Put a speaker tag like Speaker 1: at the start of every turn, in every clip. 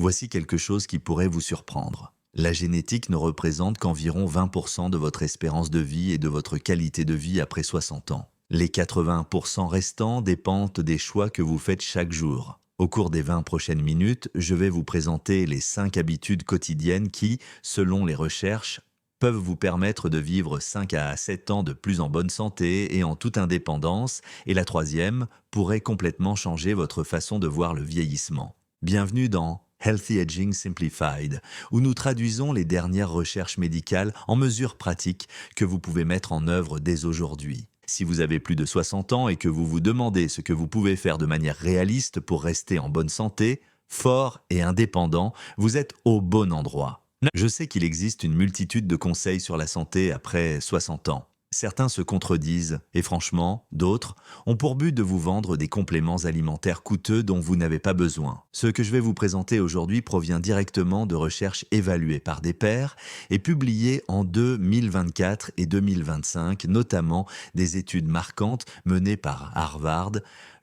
Speaker 1: Voici quelque chose qui pourrait vous surprendre. La génétique ne représente qu'environ 20% de votre espérance de vie et de votre qualité de vie après 60 ans. Les 80% restants dépendent des choix que vous faites chaque jour. Au cours des 20 prochaines minutes, je vais vous présenter les 5 habitudes quotidiennes qui, selon les recherches, peuvent vous permettre de vivre 5 à 7 ans de plus en bonne santé et en toute indépendance, et la troisième pourrait complètement changer votre façon de voir le vieillissement. Bienvenue dans Healthy Aging Simplified, où nous traduisons les dernières recherches médicales en mesures pratiques que vous pouvez mettre en œuvre dès aujourd'hui. Si vous avez plus de 60 ans et que vous vous demandez ce que vous pouvez faire de manière réaliste pour rester en bonne santé, fort et indépendant, vous êtes au bon endroit. Je sais qu'il existe une multitude de conseils sur la santé après 60 ans. Certains se contredisent, et franchement, d'autres ont pour but de vous vendre des compléments alimentaires coûteux dont vous n'avez pas besoin. Ce que je vais vous présenter aujourd'hui provient directement de recherches évaluées par des pairs et publiées en 2024 et 2025, notamment des études marquantes menées par Harvard,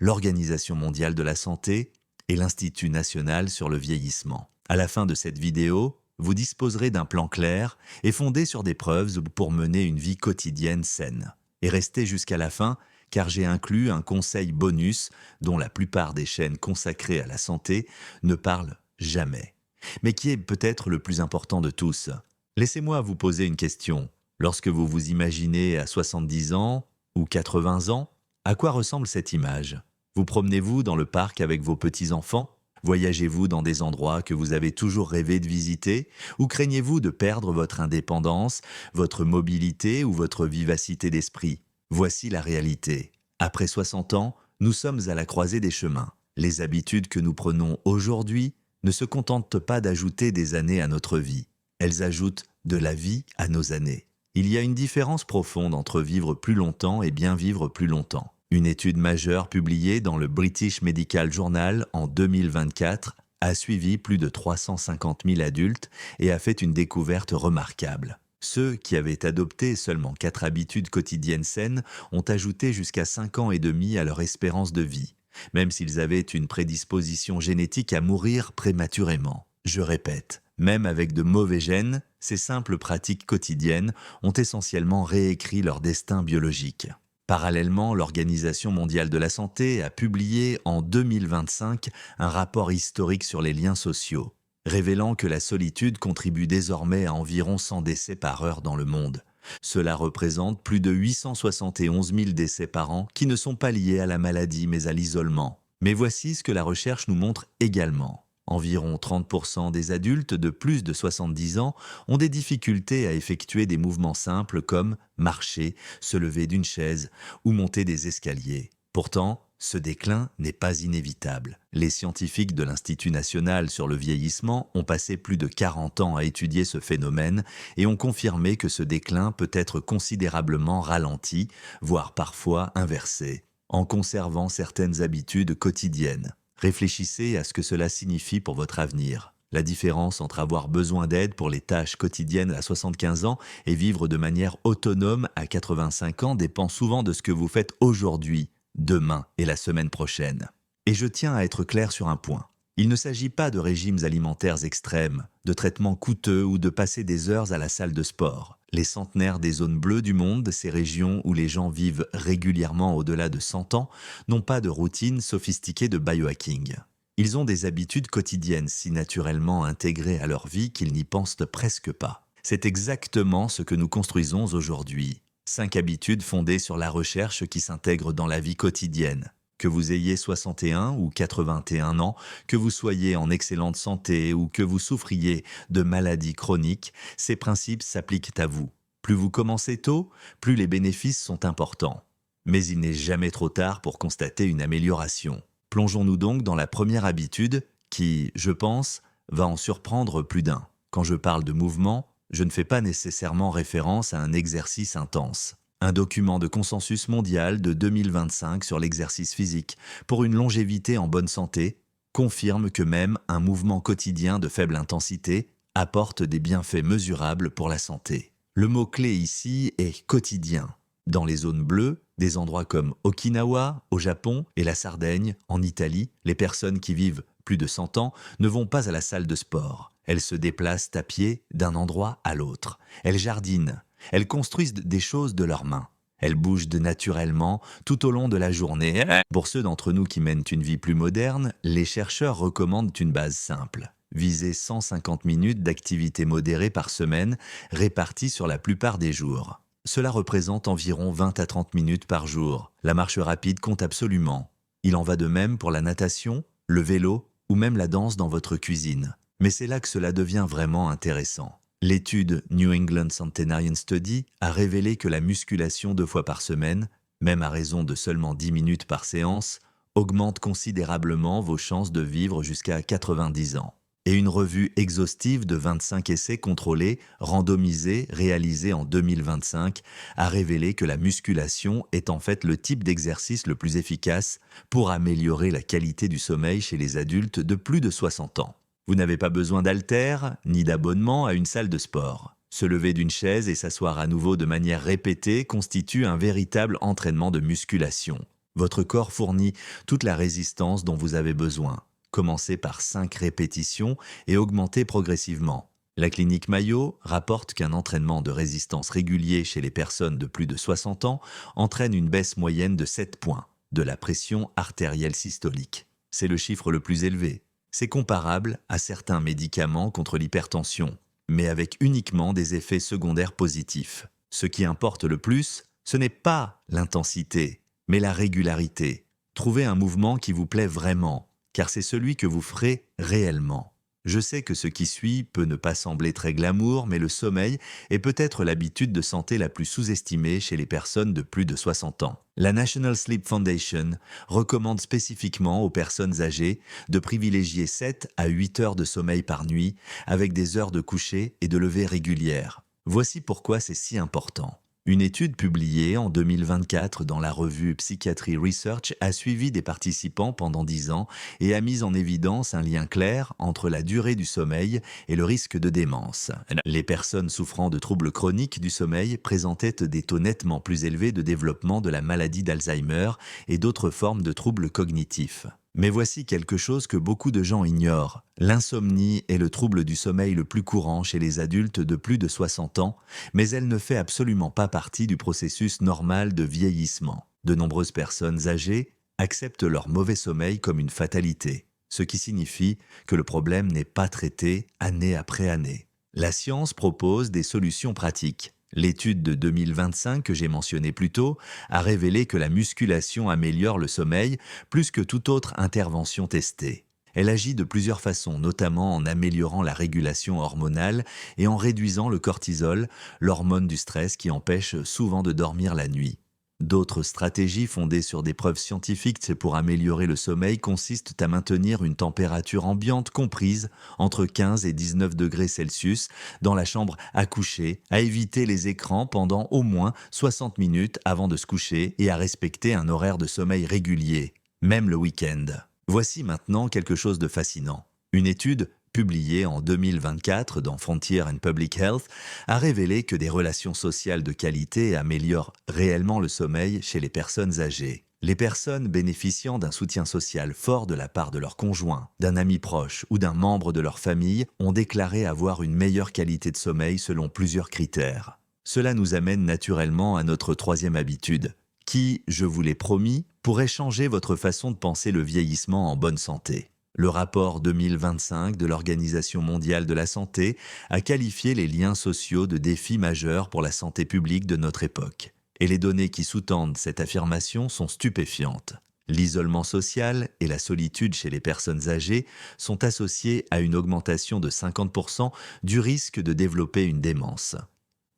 Speaker 1: l'Organisation mondiale de la santé et l'Institut national sur le vieillissement. À la fin de cette vidéo, vous disposerez d'un plan clair et fondé sur des preuves pour mener une vie quotidienne saine. Et restez jusqu'à la fin, car j'ai inclus un conseil bonus dont la plupart des chaînes consacrées à la santé ne parlent jamais, mais qui est peut-être le plus important de tous. Laissez-moi vous poser une question. Lorsque vous vous imaginez à 70 ans ou 80 ans, à quoi ressemble cette image? Vous promenez-vous dans le parc avec vos petits-enfants? Voyagez-vous dans des endroits que vous avez toujours rêvé de visiter ou craignez-vous de perdre votre indépendance, votre mobilité ou votre vivacité d'esprit? Voici la réalité. Après 60 ans, nous sommes à la croisée des chemins. Les habitudes que nous prenons aujourd'hui ne se contentent pas d'ajouter des années à notre vie. Elles ajoutent de la vie à nos années. Il y a une différence profonde entre vivre plus longtemps et bien vivre plus longtemps. Une étude majeure publiée dans le British Medical Journal en 2024 a suivi plus de 350 000 adultes et a fait une découverte remarquable. Ceux qui avaient adopté seulement 4 habitudes quotidiennes saines ont ajouté jusqu'à 5 ans et demi à leur espérance de vie, même s'ils avaient une prédisposition génétique à mourir prématurément. Je répète, même avec de mauvais gènes, ces simples pratiques quotidiennes ont essentiellement réécrit leur destin biologique. Parallèlement, l'Organisation mondiale de la santé a publié en 2025 un rapport historique sur les liens sociaux, révélant que la solitude contribue désormais à environ 100 décès par heure dans le monde. Cela représente plus de 871 000 décès par an qui ne sont pas liés à la maladie mais à l'isolement. Mais voici ce que la recherche nous montre également. Environ 30% des adultes de plus de 70 ans ont des difficultés à effectuer des mouvements simples comme marcher, se lever d'une chaise ou monter des escaliers. Pourtant, ce déclin n'est pas inévitable. Les scientifiques de l'Institut national sur le vieillissement ont passé plus de 40 ans à étudier ce phénomène et ont confirmé que ce déclin peut être considérablement ralenti, voire parfois inversé, en conservant certaines habitudes quotidiennes. Réfléchissez à ce que cela signifie pour votre avenir. La différence entre avoir besoin d'aide pour les tâches quotidiennes à 75 ans et vivre de manière autonome à 85 ans dépend souvent de ce que vous faites aujourd'hui, demain et la semaine prochaine. Et je tiens à être clair sur un point. Il ne s'agit pas de régimes alimentaires extrêmes, de traitements coûteux ou de passer des heures à la salle de sport. Les centenaires des zones bleues du monde, ces régions où les gens vivent régulièrement au-delà de 100 ans, n'ont pas de routine sophistiquée de biohacking. Ils ont des habitudes quotidiennes si naturellement intégrées à leur vie qu'ils n'y pensent presque pas. C'est exactement ce que nous construisons aujourd'hui. 5 habitudes fondées sur la recherche qui s'intègrent dans la vie quotidienne. Que vous ayez 61 ou 81 ans, que vous soyez en excellente santé ou que vous souffriez de maladies chroniques, ces principes s'appliquent à vous. Plus vous commencez tôt, plus les bénéfices sont importants. Mais il n'est jamais trop tard pour constater une amélioration. Plongeons-nous donc dans la première habitude qui, je pense, va en surprendre plus d'un. Quand je parle de mouvement, je ne fais pas nécessairement référence à un exercice intense. Un document de consensus mondial de 2025 sur l'exercice physique pour une longévité en bonne santé confirme que même un mouvement quotidien de faible intensité apporte des bienfaits mesurables pour la santé. Le mot-clé ici est quotidien. Dans les zones bleues, des endroits comme Okinawa, au Japon, et la Sardaigne, en Italie, les personnes qui vivent plus de 100 ans, ne vont pas à la salle de sport. Elles se déplacent à pied d'un endroit à l'autre. Elles jardinent. Elles construisent des choses de leurs mains. Elles bougent naturellement tout au long de la journée. Pour ceux d'entre nous qui mènent une vie plus moderne, les chercheurs recommandent une base simple. Visez 150 minutes d'activité modérée par semaine, réparties sur la plupart des jours. Cela représente environ 20 à 30 minutes par jour. La marche rapide compte absolument. Il en va de même pour la natation, le vélo ou même la danse dans votre cuisine. Mais c'est là que cela devient vraiment intéressant. L'étude New England Centenarian Study a révélé que la musculation 2 fois par semaine, même à raison de seulement 10 minutes par séance, augmente considérablement vos chances de vivre jusqu'à 90 ans. Et une revue exhaustive de 25 essais contrôlés, randomisés, réalisés en 2025, a révélé que la musculation est en fait le type d'exercice le plus efficace pour améliorer la qualité du sommeil chez les adultes de plus de 60 ans. Vous n'avez pas besoin d'haltères ni d'abonnement à une salle de sport. Se lever d'une chaise et s'asseoir à nouveau de manière répétée constitue un véritable entraînement de musculation. Votre corps fournit toute la résistance dont vous avez besoin. Commencez par 5 répétitions et augmentez progressivement. La clinique Mayo rapporte qu'un entraînement de résistance régulier chez les personnes de plus de 60 ans entraîne une baisse moyenne de 7 points de la pression artérielle systolique. C'est le chiffre le plus élevé. C'est comparable à certains médicaments contre l'hypertension, mais avec uniquement des effets secondaires positifs. Ce qui importe le plus, ce n'est pas l'intensité, mais la régularité. Trouvez un mouvement qui vous plaît vraiment, car c'est celui que vous ferez réellement. Je sais que ce qui suit peut ne pas sembler très glamour, mais le sommeil est peut-être l'habitude de santé la plus sous-estimée chez les personnes de plus de 60 ans. La National Sleep Foundation recommande spécifiquement aux personnes âgées de privilégier 7 à 8 heures de sommeil par nuit, avec des heures de coucher et de lever régulières. Voici pourquoi c'est si important. Une étude publiée en 2024 dans la revue Psychiatry Research a suivi des participants pendant 10 ans et a mis en évidence un lien clair entre la durée du sommeil et le risque de démence. Les personnes souffrant de troubles chroniques du sommeil présentaient des taux nettement plus élevés de développement de la maladie d'Alzheimer et d'autres formes de troubles cognitifs. Mais voici quelque chose que beaucoup de gens ignorent. L'insomnie est le trouble du sommeil le plus courant chez les adultes de plus de 60 ans, mais elle ne fait absolument pas partie du processus normal de vieillissement. De nombreuses personnes âgées acceptent leur mauvais sommeil comme une fatalité, ce qui signifie que le problème n'est pas traité année après année. La science propose des solutions pratiques. L'étude de 2025 que j'ai mentionnée plus tôt a révélé que la musculation améliore le sommeil plus que toute autre intervention testée. Elle agit de plusieurs façons, notamment en améliorant la régulation hormonale et en réduisant le cortisol, l'hormone du stress qui empêche souvent de dormir la nuit. D'autres stratégies fondées sur des preuves scientifiques pour améliorer le sommeil consistent à maintenir une température ambiante comprise entre 15 et 19 degrés Celsius dans la chambre à coucher, à éviter les écrans pendant au moins 60 minutes avant de se coucher et à respecter un horaire de sommeil régulier, même le week-end. Voici maintenant quelque chose de fascinant. Une étude publiée en 2024 dans Frontier and Public Health, a révélé que des relations sociales de qualité améliorent réellement le sommeil chez les personnes âgées. Les personnes bénéficiant d'un soutien social fort de la part de leur conjoint, d'un ami proche ou d'un membre de leur famille ont déclaré avoir une meilleure qualité de sommeil selon plusieurs critères. Cela nous amène naturellement à notre troisième habitude, qui, je vous l'ai promis, pourrait changer votre façon de penser le vieillissement en bonne santé. Le rapport 2025 de l'Organisation mondiale de la santé a qualifié les liens sociaux de défis majeurs pour la santé publique de notre époque. Et les données qui sous-tendent cette affirmation sont stupéfiantes. L'isolement social et la solitude chez les personnes âgées sont associés à une augmentation de 50% du risque de développer une démence.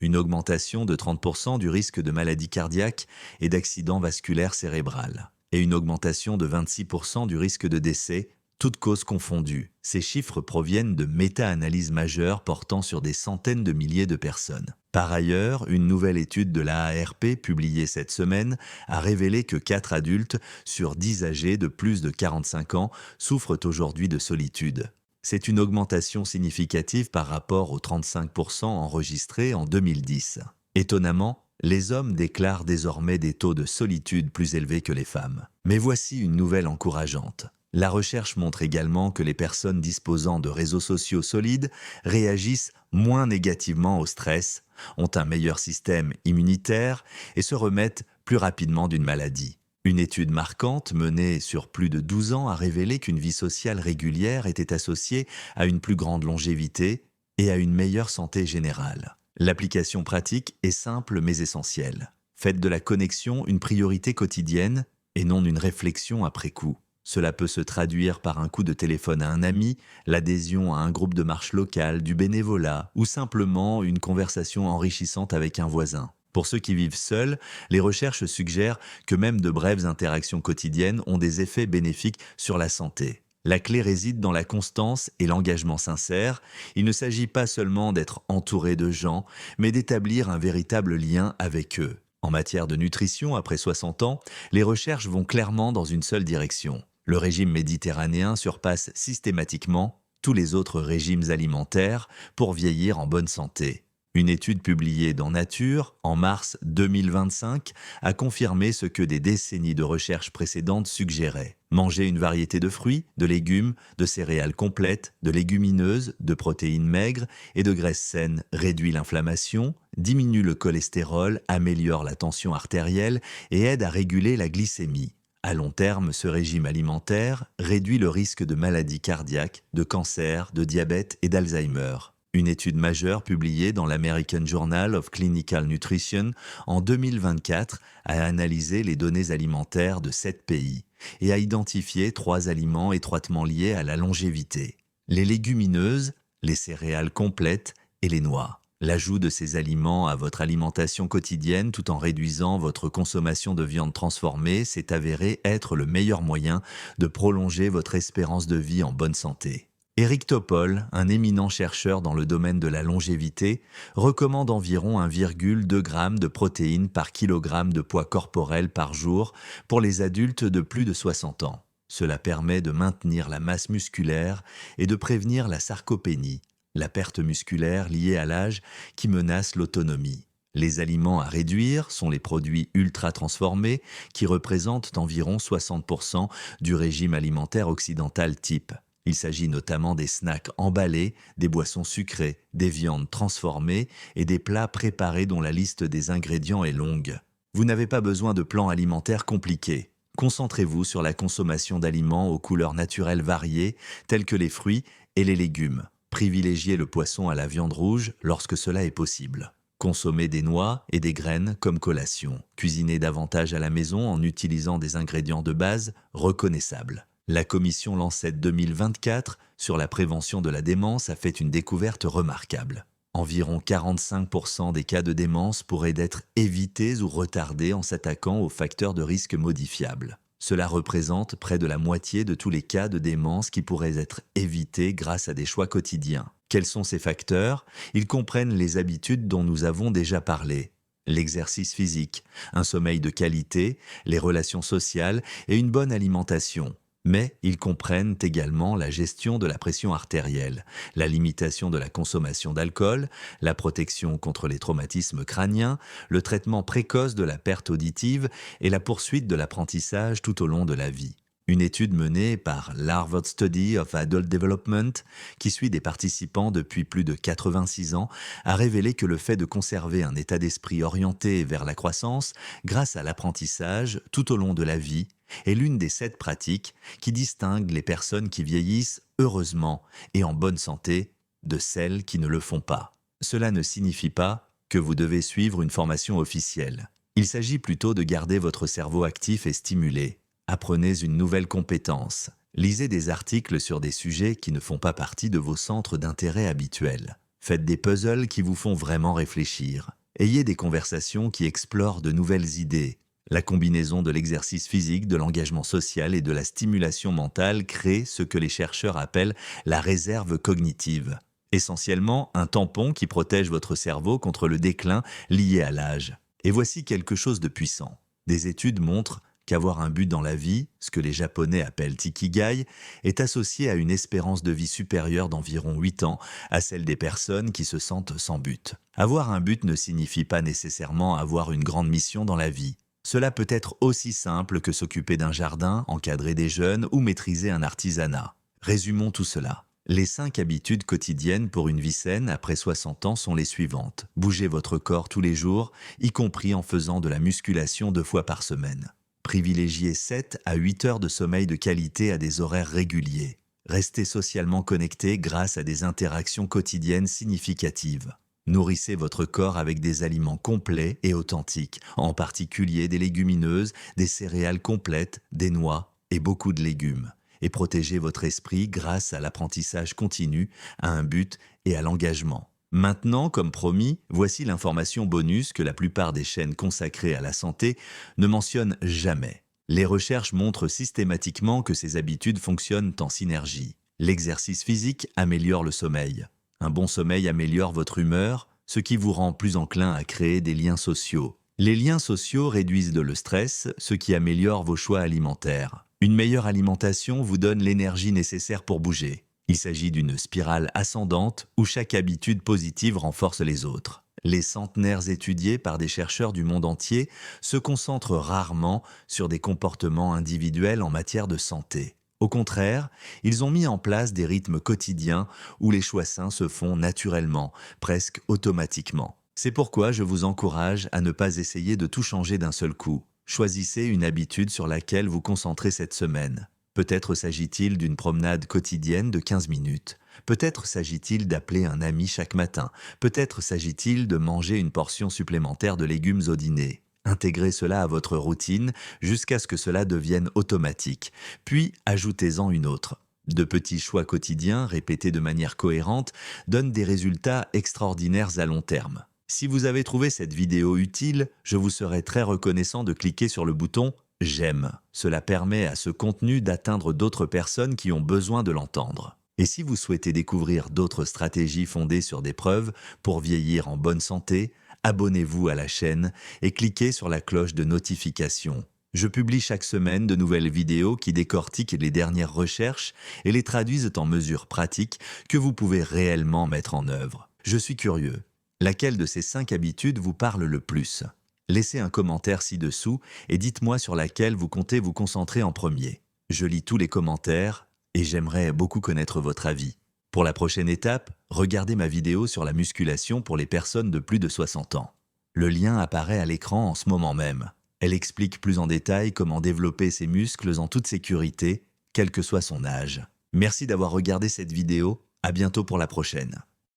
Speaker 1: Une augmentation de 30% du risque de maladie cardiaque et d'accident vasculaire cérébral. Et une augmentation de 26% du risque de décès, toutes causes confondues. Ces chiffres proviennent de méta-analyses majeures portant sur des centaines de milliers de personnes. Par ailleurs, une nouvelle étude de l'AARP publiée cette semaine a révélé que 4 adultes sur 10 âgés de plus de 45 ans souffrent aujourd'hui de solitude. C'est une augmentation significative par rapport aux 35% enregistrés en 2010. Étonnamment, les hommes déclarent désormais des taux de solitude plus élevés que les femmes. Mais voici une nouvelle encourageante. La recherche montre également que les personnes disposant de réseaux sociaux solides réagissent moins négativement au stress, ont un meilleur système immunitaire et se remettent plus rapidement d'une maladie. Une étude marquante menée sur plus de 12 ans a révélé qu'une vie sociale régulière était associée à une plus grande longévité et à une meilleure santé générale. L'application pratique est simple mais essentielle. Faites de la connexion une priorité quotidienne et non une réflexion après coup. Cela peut se traduire par un coup de téléphone à un ami, l'adhésion à un groupe de marche local, du bénévolat ou simplement une conversation enrichissante avec un voisin. Pour ceux qui vivent seuls, les recherches suggèrent que même de brèves interactions quotidiennes ont des effets bénéfiques sur la santé. La clé réside dans la constance et l'engagement sincère. Il ne s'agit pas seulement d'être entouré de gens, mais d'établir un véritable lien avec eux. En matière de nutrition, après 60 ans, les recherches vont clairement dans une seule direction. Le régime méditerranéen surpasse systématiquement tous les autres régimes alimentaires pour vieillir en bonne santé. Une étude publiée dans Nature en mars 2025 a confirmé ce que des décennies de recherches précédentes suggéraient. Manger une variété de fruits, de légumes, de céréales complètes, de légumineuses, de protéines maigres et de graisses saines réduit l'inflammation, diminue le cholestérol, améliore la tension artérielle et aide à réguler la glycémie. À long terme, ce régime alimentaire réduit le risque de maladies cardiaques, de cancer, de diabète et d'Alzheimer. Une étude majeure publiée dans l'American Journal of Clinical Nutrition en 2024 a analysé les données alimentaires de 7 pays et a identifié 3 aliments étroitement liés à la longévité: les légumineuses, les céréales complètes et les noix. L'ajout de ces aliments à votre alimentation quotidienne tout en réduisant votre consommation de viande transformée s'est avéré être le meilleur moyen de prolonger votre espérance de vie en bonne santé. Eric Topol, un éminent chercheur dans le domaine de la longévité, recommande environ 1,2 g de protéines par kilogramme de poids corporel par jour pour les adultes de plus de 60 ans. Cela permet de maintenir la masse musculaire et de prévenir la sarcopénie, la perte musculaire liée à l'âge qui menace l'autonomie. Les aliments à réduire sont les produits ultra transformés qui représentent environ 60% du régime alimentaire occidental type. Il s'agit notamment des snacks emballés, des boissons sucrées, des viandes transformées et des plats préparés dont la liste des ingrédients est longue. Vous n'avez pas besoin de plans alimentaires compliqués. Concentrez-vous sur la consommation d'aliments aux couleurs naturelles variées, tels que les fruits et les légumes. Privilégiez le poisson à la viande rouge lorsque cela est possible. Consommez des noix et des graines comme collation. Cuisinez davantage à la maison en utilisant des ingrédients de base reconnaissables. La commission Lancet 2024 sur la prévention de la démence a fait une découverte remarquable. Environ 45% des cas de démence pourraient être évités ou retardés en s'attaquant aux facteurs de risque modifiables. Cela représente près de la moitié de tous les cas de démence qui pourraient être évités grâce à des choix quotidiens. Quels sont ces facteurs? Ils comprennent les habitudes dont nous avons déjà parlé. L'exercice physique, un sommeil de qualité, les relations sociales et une bonne alimentation. Mais ils comprennent également la gestion de la pression artérielle, la limitation de la consommation d'alcool, la protection contre les traumatismes crâniens, le traitement précoce de la perte auditive et la poursuite de l'apprentissage tout au long de la vie. Une étude menée par l'Harvard Study of Adult Development, qui suit des participants depuis plus de 86 ans, a révélé que le fait de conserver un état d'esprit orienté vers la croissance grâce à l'apprentissage tout au long de la vie est l'une des 7 pratiques qui distinguent les personnes qui vieillissent heureusement et en bonne santé de celles qui ne le font pas. Cela ne signifie pas que vous devez suivre une formation officielle. Il s'agit plutôt de garder votre cerveau actif et stimulé. Apprenez une nouvelle compétence. Lisez des articles sur des sujets qui ne font pas partie de vos centres d'intérêt habituels. Faites des puzzles qui vous font vraiment réfléchir. Ayez des conversations qui explorent de nouvelles idées. La combinaison de l'exercice physique, de l'engagement social et de la stimulation mentale crée ce que les chercheurs appellent la réserve cognitive. Essentiellement, un tampon qui protège votre cerveau contre le déclin lié à l'âge. Et voici quelque chose de puissant. Des études montrent qu'avoir un but dans la vie, ce que les Japonais appellent ikigai, est associé à une espérance de vie supérieure d'environ 8 ans à celle des personnes qui se sentent sans but. Avoir un but ne signifie pas nécessairement avoir une grande mission dans la vie. Cela peut être aussi simple que s'occuper d'un jardin, encadrer des jeunes ou maîtriser un artisanat. Résumons tout cela. Les 5 habitudes quotidiennes pour une vie saine après 60 ans sont les suivantes. Bougez votre corps tous les jours, y compris en faisant de la musculation 2 fois par semaine. Privilégiez 7 à 8 heures de sommeil de qualité à des horaires réguliers. Restez socialement connecté grâce à des interactions quotidiennes significatives. Nourrissez votre corps avec des aliments complets et authentiques, en particulier des légumineuses, des céréales complètes, des noix et beaucoup de légumes. Et protégez votre esprit grâce à l'apprentissage continu, à un but et à l'engagement. Maintenant, comme promis, voici l'information bonus que la plupart des chaînes consacrées à la santé ne mentionnent jamais. Les recherches montrent systématiquement que ces habitudes fonctionnent en synergie. L'exercice physique améliore le sommeil. Un bon sommeil améliore votre humeur, ce qui vous rend plus enclin à créer des liens sociaux. Les liens sociaux réduisent le stress, ce qui améliore vos choix alimentaires. Une meilleure alimentation vous donne l'énergie nécessaire pour bouger. Il s'agit d'une spirale ascendante où chaque habitude positive renforce les autres. Les centenaires étudiés par des chercheurs du monde entier se concentrent rarement sur des comportements individuels en matière de santé. Au contraire, ils ont mis en place des rythmes quotidiens où les choix sains se font naturellement, presque automatiquement. C'est pourquoi je vous encourage à ne pas essayer de tout changer d'un seul coup. Choisissez une habitude sur laquelle vous concentrez cette semaine. Peut-être s'agit-il d'une promenade quotidienne de 15 minutes. Peut-être s'agit-il d'appeler un ami chaque matin. Peut-être s'agit-il de manger une portion supplémentaire de légumes au dîner. Intégrez cela à votre routine jusqu'à ce que cela devienne automatique. Puis ajoutez-en une autre. De petits choix quotidiens répétés de manière cohérente donnent des résultats extraordinaires à long terme. Si vous avez trouvé cette vidéo utile, je vous serai très reconnaissant de cliquer sur le bouton « J'aime ». Cela permet à ce contenu d'atteindre d'autres personnes qui ont besoin de l'entendre. Et si vous souhaitez découvrir d'autres stratégies fondées sur des preuves pour vieillir en bonne santé, abonnez-vous à la chaîne et cliquez sur la cloche de notification. Je publie chaque semaine de nouvelles vidéos qui décortiquent les dernières recherches et les traduisent en mesures pratiques que vous pouvez réellement mettre en œuvre. Je suis curieux. Laquelle de ces 5 habitudes vous parle le plus? Laissez un commentaire ci-dessous et dites-moi sur laquelle vous comptez vous concentrer en premier. Je lis tous les commentaires et j'aimerais beaucoup connaître votre avis. Pour la prochaine étape, regardez ma vidéo sur la musculation pour les personnes de plus de 60 ans. Le lien apparaît à l'écran en ce moment même. Elle explique plus en détail comment développer ses muscles en toute sécurité, quel que soit son âge. Merci d'avoir regardé cette vidéo. À bientôt pour la prochaine.